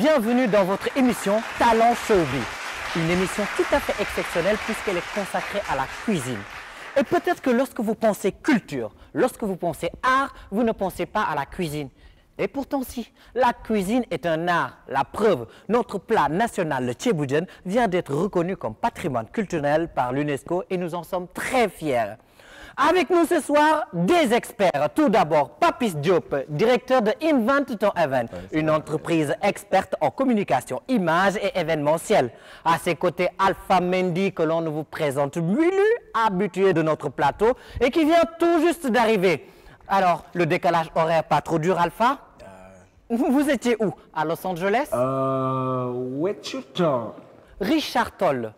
bienvenue dans votre émission Talent Showbiz. Une émission tout à fait exceptionnelle puisqu'elle est consacrée à la cuisine. Et peut-être que lorsque vous pensez culture, lorsque vous pensez art, vous ne pensez pas à la cuisine. Et pourtant si, la cuisine est un art. La preuve, notre plat national, le Tchéboudienne, vient d'être reconnu comme patrimoine culturel par l'UNESCO et nous en sommes très fiers. Avec nous ce soir, des experts. Tout d'abord, Papis Diop, directeur de Invent Ton Event, une entreprise experte en communication, images et événementiel. À ses côtés, Alpha Mendy, que l'on vous présente, lui, habitué de notre plateau et qui vient tout juste d'arriver. Alors, le décalage horaire pas trop dur, Alpha? Vous étiez où? À Los Angeles? Wichita. Richard Toll.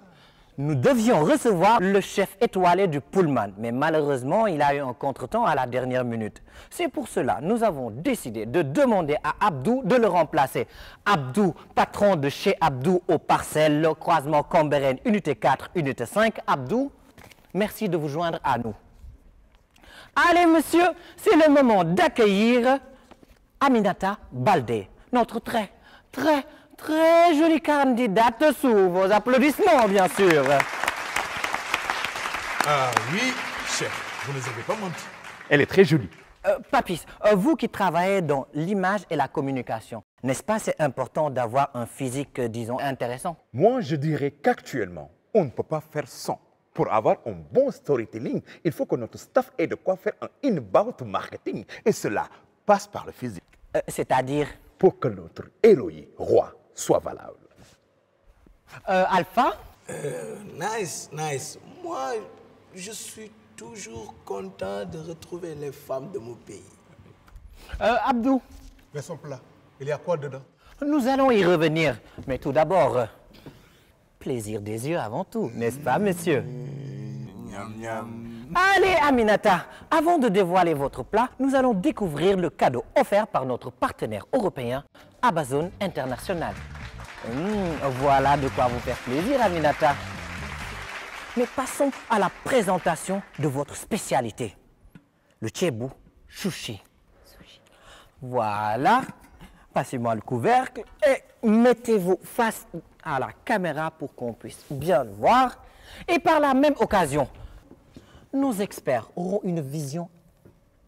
Nous devions recevoir le chef étoilé du Pullman, mais malheureusement, il a eu un contretemps à la dernière minute. C'est pour cela que nous avons décidé de demander à Abdou de le remplacer. Abdou, patron de chez Abdou aux Parcelles, le croisement Cambérène, unité 4, unité 5. Abdou, merci de vous joindre à nous. Allez, monsieur, c'est le moment d'accueillir Aminata Baldé, notre très jolie candidate sous vos applaudissements, bien sûr. Ah oui, chef, vous ne nous avez pas menti. Elle est très jolie. Papis, vous qui travaillez dans l'image et la communication, n'est-ce pas c'est important d'avoir un physique, disons, intéressant? Moi, je dirais qu'actuellement, on ne peut pas faire sans. Pour avoir un bon storytelling, il faut que notre staff ait de quoi faire un inbound marketing. Et cela passe par le physique. C'est-à-dire? Pour que notre héroïne, roi, soit valable. Alpha? Nice. Moi, je suis toujours content de retrouver les femmes de mon pays. Abdou? Mais son plat, il y a quoi dedans? Nous allons y revenir. Mais tout d'abord, plaisir des yeux avant tout, n'est-ce pas, monsieur? Allez, Aminata, avant de dévoiler votre plat, nous allons découvrir le cadeau offert par notre partenaire européen, Amazon International. Voilà de quoi vous faire plaisir, Aminata. Mais passons à la présentation de votre spécialité, le tchébou sushi. Voilà, passez-moi le couvercle et mettez-vous face à la caméra pour qu'on puisse bien le voir. Et par la même occasion, nos experts auront une vision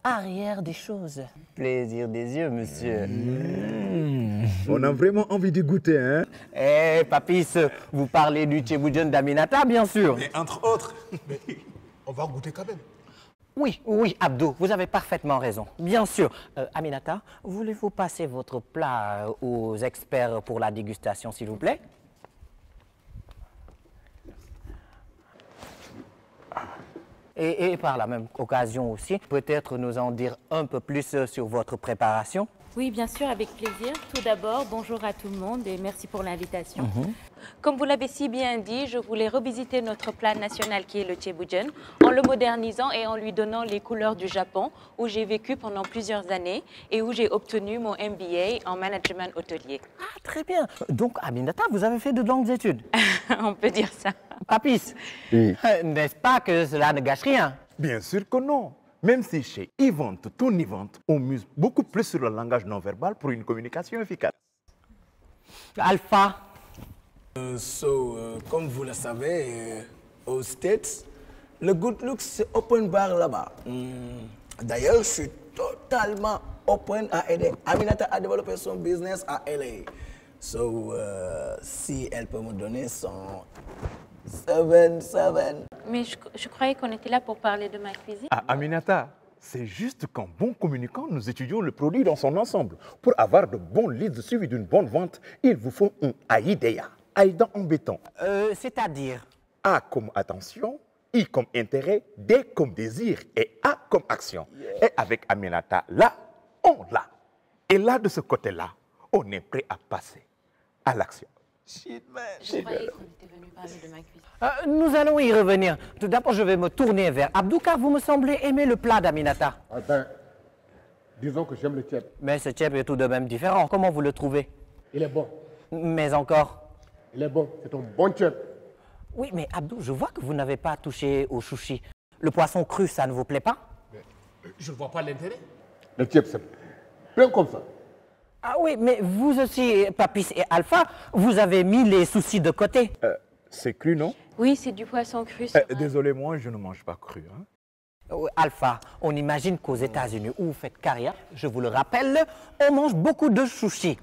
arrière des choses. Plaisir des yeux, monsieur. On a vraiment envie de goûter, hein? Eh, Papis, vous parlez du Tchéboudienne d'Aminata, bien sûr. Mais entre autres, mais on va goûter quand même. Oui, Abdou, vous avez parfaitement raison. Bien sûr. Aminata, voulez-vous passer votre plat aux experts pour la dégustation, s'il vous plaît? Et par la même occasion aussi, peut-être nous en dire un peu plus sur votre préparation? Oui, bien sûr, avec plaisir. Tout d'abord, bonjour à tout le monde et merci pour l'invitation. Comme vous l'avez si bien dit, je voulais revisiter notre plat national qui est le Tchéboudienne en le modernisant et en lui donnant les couleurs du Japon où j'ai vécu pendant plusieurs années et où j'ai obtenu mon MBA en management hôtelier. Ah, très bien. Donc, Aminata, vous avez fait de longues études? On peut dire ça. Papis, n'est-ce pas que cela ne gâche rien? Bien sûr que non. Même si chez Event, ton Event, on mise beaucoup plus sur le langage non-verbal pour une communication efficace. Alpha? Comme vous le savez, aux States, le Good Looks, c'est open bar là-bas. D'ailleurs, je suis totalement open à aider Aminata à développer son business à LA. Si elle peut me donner son 7-7. Mais je croyais qu'on était là pour parler de ma cuisine. Ah, Aminata, c'est juste qu'en bon communicant, nous étudions le produit dans son ensemble. Pour avoir de bons leads suivis d'une bonne vente, il vous faut un AIDEA, AIDA en béton. C'est-à-dire? A comme attention, I comme intérêt, D comme désir et A comme action. Et avec Aminata, là, on l'a. Et là, de ce côté-là, on est prêt à passer à l'action. Je croyais qu'on était venu parler de ma cuisine. Nous allons y revenir. Tout d'abord, je vais me tourner vers Abdou, car vous me semblez aimer le plat d'Aminata. Ah ben, disons que j'aime le tchèp. Mais ce tchèp est tout de même différent. Comment vous le trouvez? Il est bon. Mais encore? Il est bon. C'est un bon tchèp. Oui, mais Abdou, je vois que vous n'avez pas touché au sushi. Le poisson cru, ça ne vous plaît pas? Je ne vois pas l'intérêt. Le tchèp, c'est plein comme ça. Ah oui, mais vous aussi, Papis et Alpha, vous avez mis les soucis de côté. C'est cru, non? Oui, c'est du poisson cru. sur un- Désolé, moi, je ne mange pas cru. Hein. Alpha, on imagine qu'aux États-Unis où vous faites carrière, je vous le rappelle, on mange beaucoup de sushis.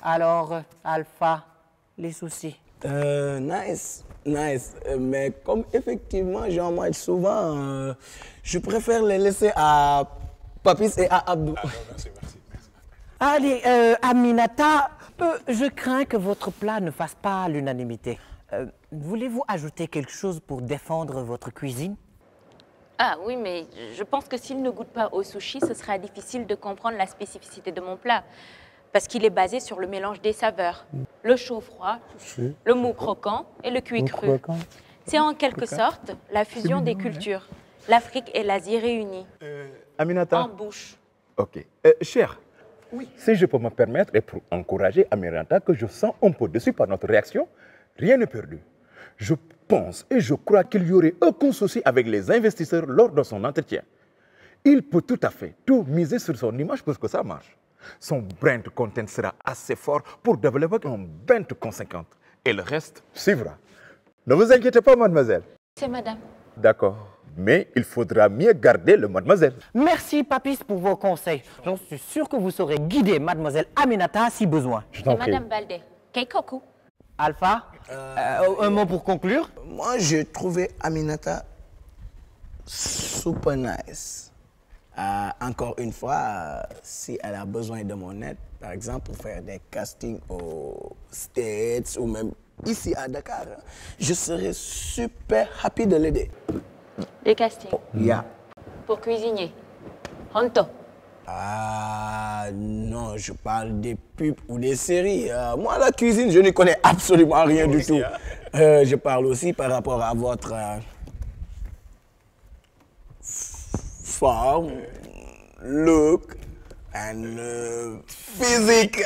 Alors, Alpha, les soucis. Nice. Mais comme effectivement j'en mange souvent, je préfère les laisser à Papis et à Abdou. Merci. Allez, Aminata, je crains que votre plat ne fasse pas l'unanimité. Voulez-vous ajouter quelque chose pour défendre votre cuisine? Ah oui, mais je pense que s'il ne goûte pas au sushi, ce sera difficile de comprendre la spécificité de mon plat. Parce qu'il est basé sur le mélange des saveurs. Le chaud-froid, le mou croquant et le cuit cru. C'est en quelque sorte la fusion des cultures. L'Afrique et l'Asie réunies. Aminata. En bouche. Ok. Cher, si je peux me permettre, et pour encourager Aminata, que je sens un peu dessus par notre réaction, rien n'est perdu. Je pense et je crois qu'il y aurait aucun souci avec les investisseurs lors de son entretien. Il peut tout à fait tout miser sur son image pour que ça marche. Son brand content sera assez fort pour développer un brand conséquent. Et le reste suivra. Ne vous inquiétez pas, mademoiselle. C'est madame. D'accord. Mais il faudra mieux garder le mademoiselle. Merci, Papis, pour vos conseils. J'en suis sûr que vous saurez guider mademoiselle Aminata si besoin. Je C'est t'en prie. madame Baldé. Keikoku. Alpha, un mot pour conclure? Moi, j'ai trouvé Aminata super nice. Encore une fois, si elle a besoin de mon aide, par exemple pour faire des castings aux States ou même ici à Dakar, je serais super happy de l'aider. Des castings. Yeah. Pour cuisinier. Honto. Ah non, je parle des pubs ou des séries. Moi, la cuisine, je ne connais absolument rien du tout. Je parle aussi par rapport à votre forme, look and physique.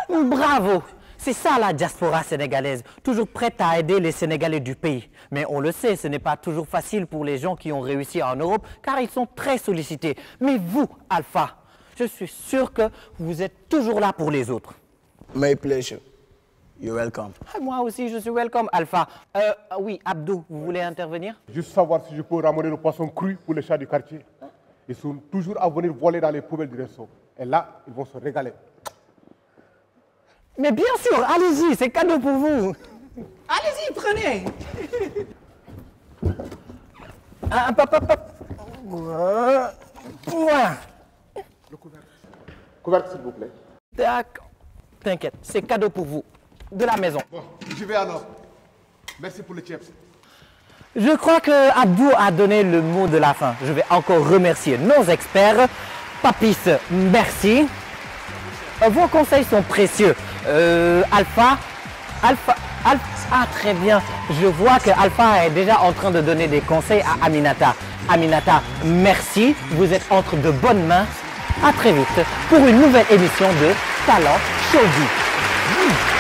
Bravo! C'est ça la diaspora sénégalaise, toujours prête à aider les Sénégalais du pays. Mais on le sait, ce n'est pas toujours facile pour les gens qui ont réussi en Europe, car ils sont très sollicités. Mais vous, Alpha, je suis sûr que vous êtes toujours là pour les autres. My pleasure. You're welcome. Ah, moi aussi, je suis welcome, Alpha. Oui, Abdou, vous voulez intervenir? Juste savoir si je peux ramener le poisson cru pour les chats du quartier. Ils sont toujours à venir voler dans les poubelles du resto. Et là, ils vont se régaler. Mais bien sûr, allez-y, c'est cadeau pour vous. Allez-y, prenez. Voilà. Couvercle, s'il vous plaît. D'accord. T'inquiète, c'est cadeau pour vous. De la maison. Bon, j'y vais alors. Merci pour le chips. Je crois que Abdou a donné le mot de la fin. Je vais encore remercier nos experts. Papis, merci. Vos conseils sont précieux. Alpha, ah très bien. Je vois que Alpha est déjà en train de donner des conseils à Aminata. Aminata, merci. Vous êtes entre de bonnes mains. À très vite pour une nouvelle émission de Talent Showbiz.